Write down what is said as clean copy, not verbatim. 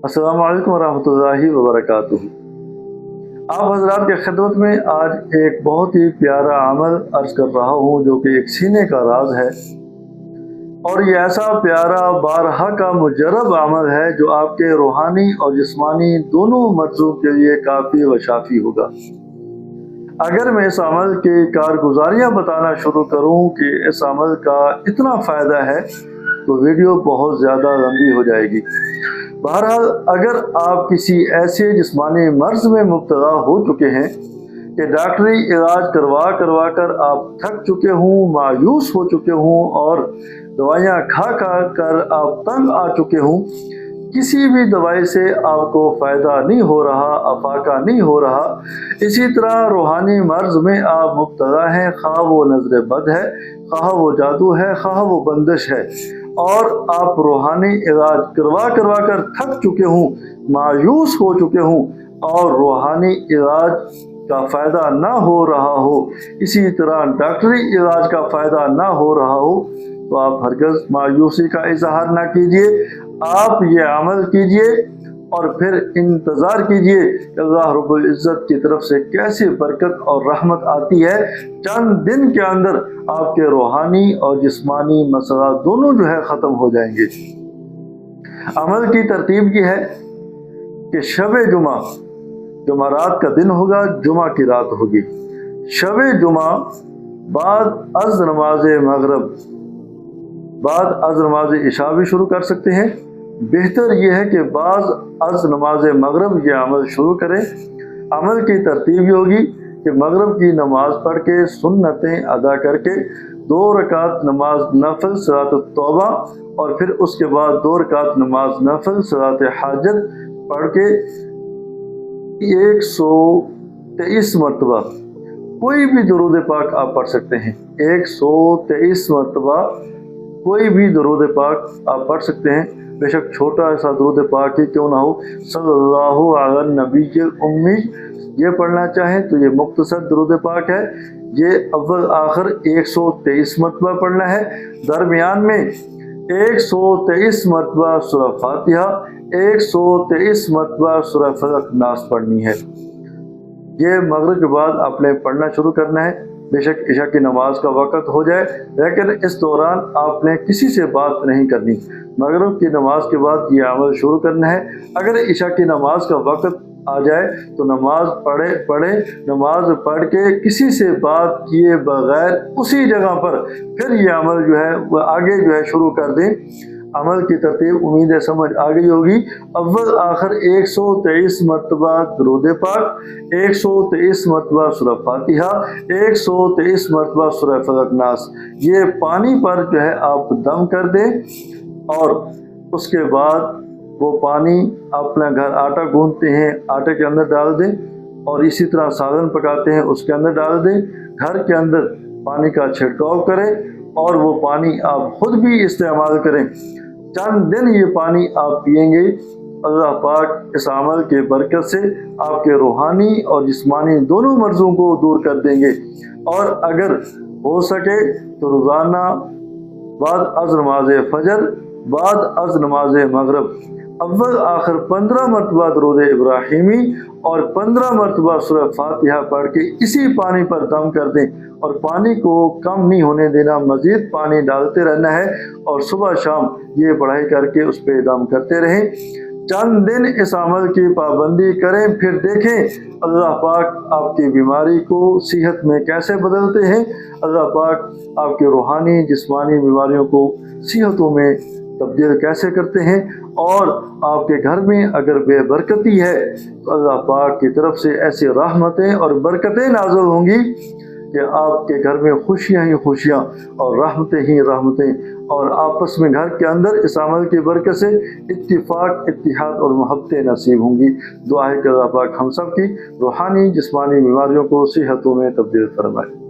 السلام علیکم ورحمۃ اللہ وبرکاتہ۔ آپ حضرات کے خدمت میں آج ایک بہت ہی پیارا عمل عرض کر رہا ہوں جو کہ ایک سینے کا راز ہے، اور یہ ایسا پیارا بارہا کا مجرب عمل ہے جو آپ کے روحانی اور جسمانی دونوں مرضوں کے لیے کافی و شافی ہوگا۔ اگر میں اس عمل کی کارگزاریاں بتانا شروع کروں کہ اس عمل کا اتنا فائدہ ہے تو ویڈیو بہت زیادہ لمبی ہو جائے گی۔ بہرحال اگر آپ کسی ایسے جسمانی مرض میں مبتلا ہو چکے ہیں کہ ڈاکٹری علاج کروا کر آپ تھک چکے ہوں، مایوس ہو چکے ہوں اور دوائیاں کھا کر آپ تنگ آ چکے ہوں، کسی بھی دوائی سے آپ کو فائدہ نہیں ہو رہا، افاقہ نہیں ہو رہا، اسی طرح روحانی مرض میں آپ مبتلا ہیں، خواہ وہ نظر بد ہے، خواہ وہ جادو ہے، خواہ وہ بندش ہے، اور آپ روحانی علاج کروا کر تھک چکے ہوں، مایوس ہو چکے ہوں اور روحانی علاج کا فائدہ نہ ہو رہا ہو، اسی طرح ڈاکٹری علاج کا فائدہ نہ ہو رہا ہو، تو آپ ہرگز مایوسی کا اظہار نہ کیجیے۔ آپ یہ عمل کیجیے اور پھر انتظار کیجیے کہ اللہ رب العزت کی طرف سے کیسی برکت اور رحمت آتی ہے۔ چند دن کے اندر آپ کے روحانی اور جسمانی مسئلہ دونوں جو ہے ختم ہو جائیں گے۔ عمل کی ترتیب یہ ہے کہ شب جمعہ، جمعرات کا دن ہوگا، جمعہ کی رات ہوگی، شب جمعہ بعد از نماز مغرب، بعد از نماز عشاء بھی شروع کر سکتے ہیں۔ بہتر یہ ہے کہ بعد از نماز مغرب یہ عمل شروع کریں۔ عمل کی ترتیب یہ ہوگی کہ مغرب کی نماز پڑھ کے سنتیں ادا کر کے 2 رکعت نماز نفل صلاۃ التوبہ اور پھر اس کے بعد 2 رکعت نماز نفل صلاۃ حاجت پڑھ کے 123 مرتبہ کوئی بھی درود پاک آپ پڑھ سکتے ہیں۔ 123 مرتبہ کوئی بھی درود پاک آپ پڑھ سکتے ہیں، بے شک چھوٹا ایسا درود پاک ہی کیوں نہ ہو، صلی اللہ علی النبی الامی یہ پڑھنا چاہیں تو یہ مختصر درود پاک ہے، یہ اول آخر 123 مرتبہ پڑھنا ہے۔ درمیان میں 123 مرتبہ سورہ فاتحہ، 123 مرتبہ سورہ فلق ناس پڑھنی ہے۔ یہ مغرب کے بعد آپ نے پڑھنا شروع کرنا ہے، بے شک عشاء کی نماز کا وقت ہو جائے، لیکن اس دوران آپ نے کسی سے بات نہیں کرنی۔ مغرب کی نماز کے بعد یہ عمل شروع کرنا ہے۔ اگر عشاء کی نماز کا وقت آ جائے تو نماز پڑھے، نماز پڑھ کے کسی سے بات کیے بغیر اسی جگہ پر پھر یہ عمل جو ہے وہ آگے جو ہے شروع کر دیں۔ عمل کی ترتیب امید ہے سمجھ آ گئی ہوگی۔ اول آخر 123 مرتبہ درود پاک، 123 مرتبہ سورہ فاتحہ، 123 مرتبہ سورہ فلق ناس، یہ پانی پر جو ہے آپ دم کر دیں، اور اس کے بعد وہ پانی اپنا گھر آٹا گوندتے ہیں آٹے کے اندر ڈال دیں، اور اسی طرح سالن پکاتے ہیں اس کے اندر ڈال دیں، گھر کے اندر پانی کا چھڑکاؤ کریں اور وہ پانی آپ خود بھی استعمال کریں۔ چند دن یہ پانی آپ پئیں گے، اللہ پاک اس عمل کے برکت سے آپ کے روحانی اور جسمانی دونوں مرضوں کو دور کر دیں گے۔ اور اگر ہو سکے تو روزانہ بعد از نماز فجر، بعد از نماز مغرب اول آخر 15 مرتبہ درود ابراہیمی اور 15 مرتبہ سورہ فاتحہ پڑھ کے اسی پانی پر دم کر دیں، اور پانی کو کم نہیں ہونے دینا، مزید پانی ڈالتے رہنا ہے، اور صبح شام یہ پڑھائی کر کے اس پہ دم کرتے رہیں۔ چند دن اس عمل کی پابندی کریں، پھر دیکھیں اللہ پاک آپ کی بیماری کو صحت میں کیسے بدلتے ہیں، اللہ پاک آپ کے روحانی جسمانی بیماریوں کو صحتوں میں تبدیل کیسے کرتے ہیں، اور آپ کے گھر میں اگر بے برکتی ہے تو اللہ پاک کی طرف سے ایسی رحمتیں اور برکتیں نازل ہوں گی کہ آپ کے گھر میں خوشیاں ہی خوشیاں اور رحمتیں ہی رحمتیں، اور آپس میں گھر کے اندر اس عمل کی برکت سے اتفاق، اتحاد اور محبتیں نصیب ہوں گی۔ دعا ہے کہ اللہ پاک ہم سب کی روحانی جسمانی بیماریوں کو صحتوں میں تبدیل فرمائے۔